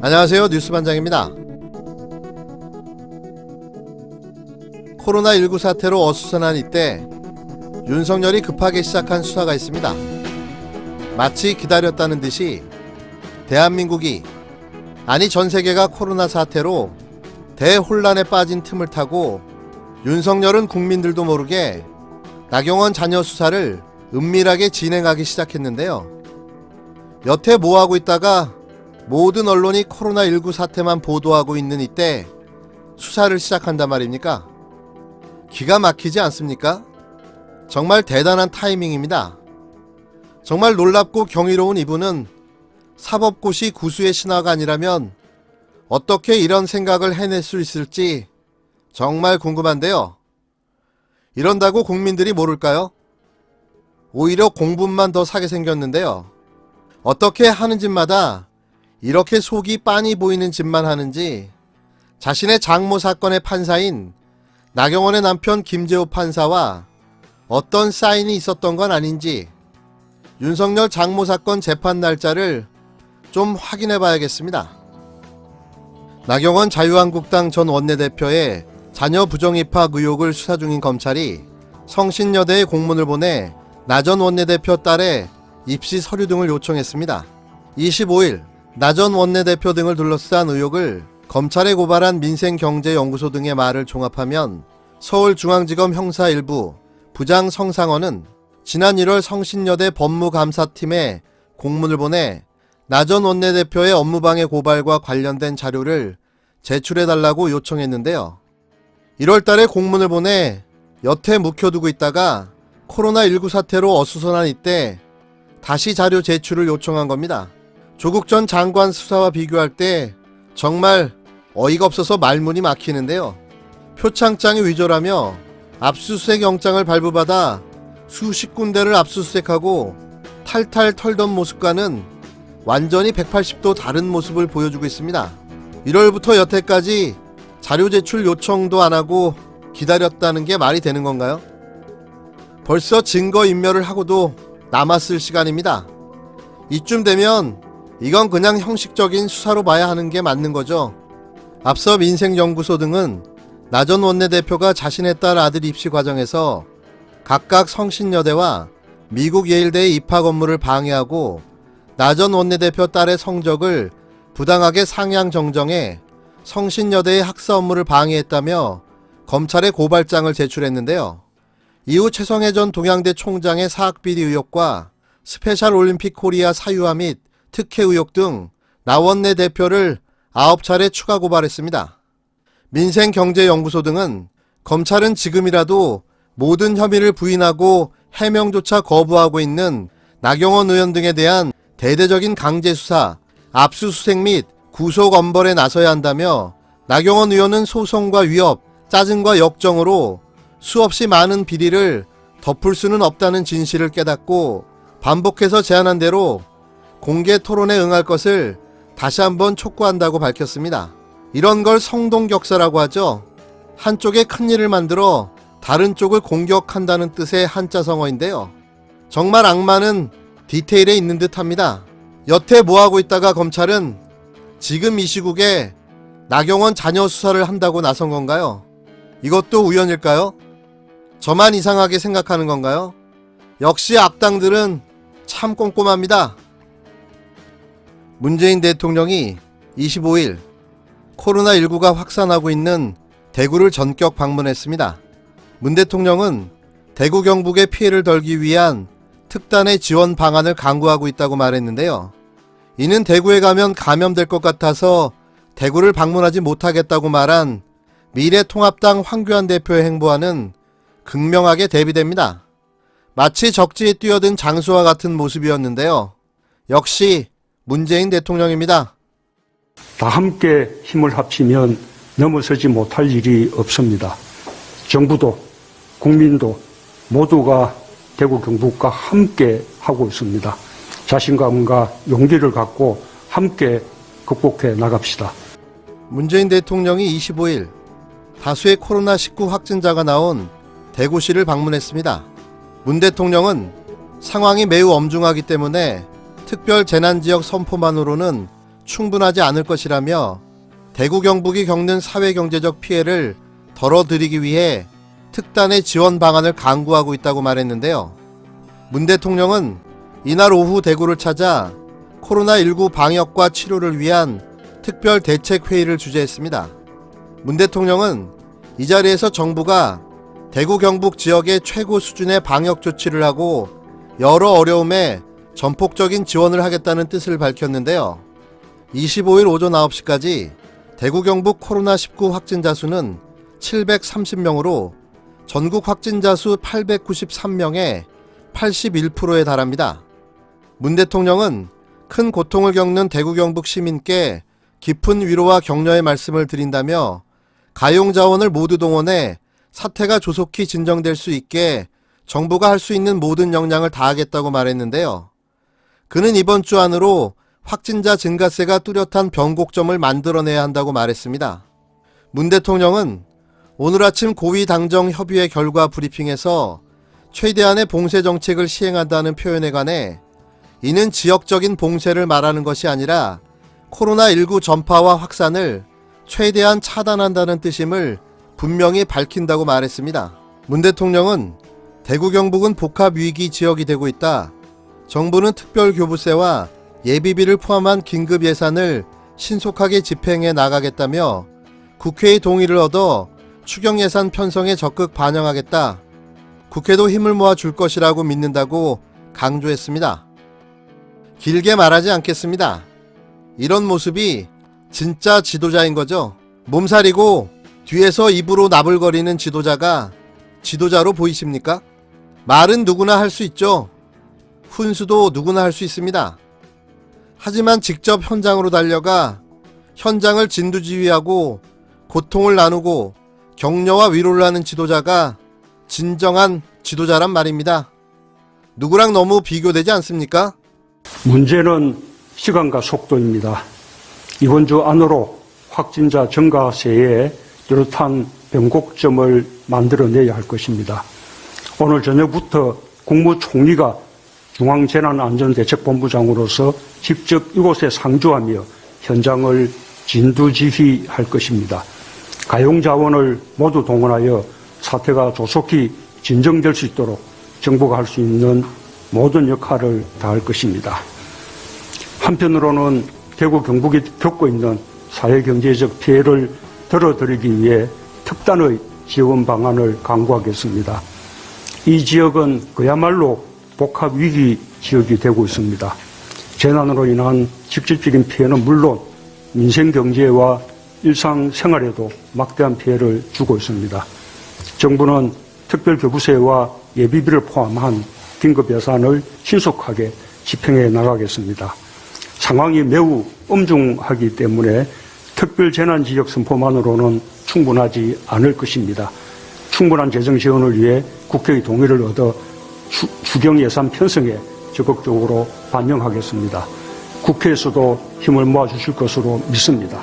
안녕하세요. 뉴스반장입니다. 코로나19 사태로 어수선한 이때 윤석열이 급하게 시작한 수사가 있습니다. 마치 기다렸다는 듯이 대한민국이, 아니 전세계가 코로나 사태로 대혼란에 빠진 틈을 타고 윤석열은 국민들도 모르게 나경원 자녀 수사를 은밀하게 진행하기 시작했는데요. 여태 뭐하고 있다가 모든 언론이 코로나19 사태만 보도하고 있는 이때 수사를 시작한단 말입니까? 기가 막히지 않습니까? 정말 대단한 타이밍입니다. 정말 놀랍고 경이로운 이분은 사법고시 구수의 신하가 아니라면 어떻게 이런 생각을 해낼 수 있을지 정말 궁금한데요. 이런다고 국민들이 모를까요? 오히려 공분만 더 사게 생겼는데요. 어떻게 하는 짓마다 이렇게 속이 빤히 보이는 짓만 하는지 자신의 장모 사건의 판사인 나경원의 남편 김재호 판사와 어떤 사인이 있었던 건 아닌지 윤석열 장모 사건 재판 날짜를 좀 확인해 봐야겠습니다. 나경원 자유한국당 전 원내대표의 자녀 부정입학 의혹을 수사 중인 검찰이 성신여대에 공문을 보내 나 전 원내대표 딸의 입시 서류 등을 요청했습니다. 25일 나 전 원내대표 등을 둘러싼 의혹을 검찰에 고발한 민생경제연구소 등의 말을 종합하면 서울중앙지검 형사 1부 부장 성상원은 지난 1월 성신여대 법무감사팀에 공문을 보내 나 전 원내대표의 업무방해 고발과 관련된 자료를 제출해달라고 요청했는데요. 1월 달에 공문을 보내 여태 묵혀두고 있다가 코로나19 사태로 어수선한 이때 다시 자료 제출을 요청한 겁니다. 조국 전 장관 수사와 비교할 때 정말 어이가 없어서 말문이 막히는데요. 표창장이 위조라며 압수수색 영장을 발부받아 수십 군데를 압수수색하고 탈탈 털던 모습과는 완전히 180도 다른 모습을 보여주고 있습니다. 1월부터 여태까지 자료 제출 요청도 안 하고 기다렸다는 게 말이 되는 건가요? 벌써 증거인멸을 하고도 남았을 시간입니다. 이쯤 되면 이건 그냥 형식적인 수사로 봐야 하는 게 맞는 거죠. 앞서 민생연구소 등은 나 전 원내대표가 자신의 딸 아들 입시 과정에서 각각 성신여대와 미국 예일대의 입학 업무를 방해하고 나 전 원내대표 딸의 성적을 부당하게 상향 정정해 성신여대의 학사 업무를 방해했다며 검찰에 고발장을 제출했는데요. 이후 최성해 전 동양대 총장의 사학비리 의혹과 스페셜 올림픽 코리아 사유화 및 특혜 의혹 등 나 원내대표를 9차례 추가 고발했습니다. 민생경제연구소 등은 검찰은 지금이라도 모든 혐의를 부인하고 해명조차 거부하고 있는 나경원 의원 등에 대한 대대적인 강제수사, 압수수색 및 구속엄벌에 나서야 한다며 나경원 의원은 소송과 위협, 짜증과 역정으로 수없이 많은 비리를 덮을 수는 없다는 진실을 깨닫고 반복해서 제안한 대로 공개 토론에 응할 것을 다시 한번 촉구한다고 밝혔습니다. 이런 걸 성동격사라고 하죠. 한쪽에 큰일을 만들어 다른 쪽을 공격한다는 뜻의 한자성어인데요. 정말 악마는 디테일에 있는 듯합니다. 여태 뭐하고 있다가 검찰은 지금 이 시국에 나경원 자녀 수사를 한다고 나선 건가요? 이것도 우연일까요? 저만 이상하게 생각하는 건가요? 역시 악당들은 참 꼼꼼합니다. 문재인 대통령이 25일 코로나19가 확산하고 있는 대구를 전격 방문했습니다. 문 대통령은 대구 경북의 피해를 덜기 위한 특단의 지원 방안을 강구하고 있다고 말했는데요. 이는 대구에 가면 감염될 것 같아서 대구를 방문하지 못하겠다고 말한 미래통합당 황교안 대표의 행보와는 극명하게 대비됩니다. 마치 적지에 뛰어든 장수와 같은 모습이었는데요. 역시 문재인 대통령입니다. 다 함께 힘을 합치면 넘어서지 못할 일이 없습니다. 정부도 국민도 모두가 대구 경북과 함께 하고 있습니다. 자신감과 용기를 갖고 함께 극복해 나갑시다. 문재인 대통령이 25일 다수의 코로나19 확진자가 나온 대구시를 방문했습니다. 문 대통령은 상황이 매우 엄중하기 때문에 특별 재난지역 선포만으로는 충분하지 않을 것이라며 대구 경북이 겪는 사회경제적 피해를 덜어드리기 위해 특단의 지원 방안을 강구하고 있다고 말했는데요. 문 대통령은 이날 오후 대구를 찾아 코로나19 방역과 치료를 위한 특별 대책 회의를 주재했습니다. 문 대통령은 이 자리에서 정부가 대구 경북 지역의 최고 수준의 방역 조치를 하고 여러 어려움에 전폭적인 지원을 하겠다는 뜻을 밝혔는데요. 25일 오전 9시까지 대구 경북 코로나19 확진자 수는 730명으로 전국 확진자 수 893명의 81%에 달합니다. 문 대통령은 큰 고통을 겪는 대구 경북 시민께 깊은 위로와 격려의 말씀을 드린다며 가용 자원을 모두 동원해 사태가 조속히 진정될 수 있게 정부가 할 수 있는 모든 역량을 다하겠다고 말했는데요. 그는 이번 주 안으로 확진자 증가세가 뚜렷한 변곡점을 만들어내야 한다고 말했습니다. 문 대통령은 오늘 아침 고위 당정 협의회 결과 브리핑에서 최대한의 봉쇄 정책을 시행한다는 표현에 관해 이는 지역적인 봉쇄를 말하는 것이 아니라 코로나19 전파와 확산을 최대한 차단한다는 뜻임을 분명히 밝힌다고 말했습니다. 문 대통령은 대구 경북은 복합위기 지역이 되고 있다. 정부는 특별교부세와 예비비를 포함한 긴급 예산을 신속하게 집행해 나가겠다며 국회의 동의를 얻어 추경 예산 편성에 적극 반영하겠다. 국회도 힘을 모아 줄 것이라고 믿는다고 강조했습니다. 길게 말하지 않겠습니다. 이런 모습이 진짜 지도자인 거죠. 몸살이고 뒤에서 입으로 나불거리는 지도자가 지도자로 보이십니까? 말은 누구나 할 수 있죠. 훈수도 누구나 할 수 있습니다. 하지만 직접 현장으로 달려가 현장을 진두지휘하고 고통을 나누고 격려와 위로를 하는 지도자가 진정한 지도자란 말입니다. 누구랑 너무 비교되지 않습니까? 문제는 시간과 속도입니다. 이번 주 안으로 확진자 증가세에 뚜렷한 변곡점을 만들어내야 할 것입니다. 오늘 저녁부터 국무총리가 중앙재난안전대책본부장으로서 직접 이곳에 상주하며 현장을 진두지휘할 것입니다. 가용자원을 모두 동원하여 사태가 조속히 진정될 수 있도록 정부가 할 수 있는 모든 역할을 다할 것입니다. 한편으로는 대구 경북이 겪고 있는 사회경제적 피해를 덜어드리기 위해 특단의 지원 방안을 강구하겠습니다. 이 지역은 그야말로 복합위기 지역이 되고 있습니다. 재난으로 인한 직접적인 피해는 물론 민생경제와 일상생활에도 막대한 피해를 주고 있습니다. 정부는 특별교부세와 예비비를 포함한 긴급 예산을 신속하게 집행해 나가겠습니다. 상황이 매우 엄중하기 때문에 특별재난지역 선포만으로는 충분하지 않을 것입니다. 충분한 재정 지원을 위해 국회의 동의를 얻어 추경 예산 편성에 적극적으로 반영하겠습니다. 국회에서도 힘을 모아주실 것으로 믿습니다.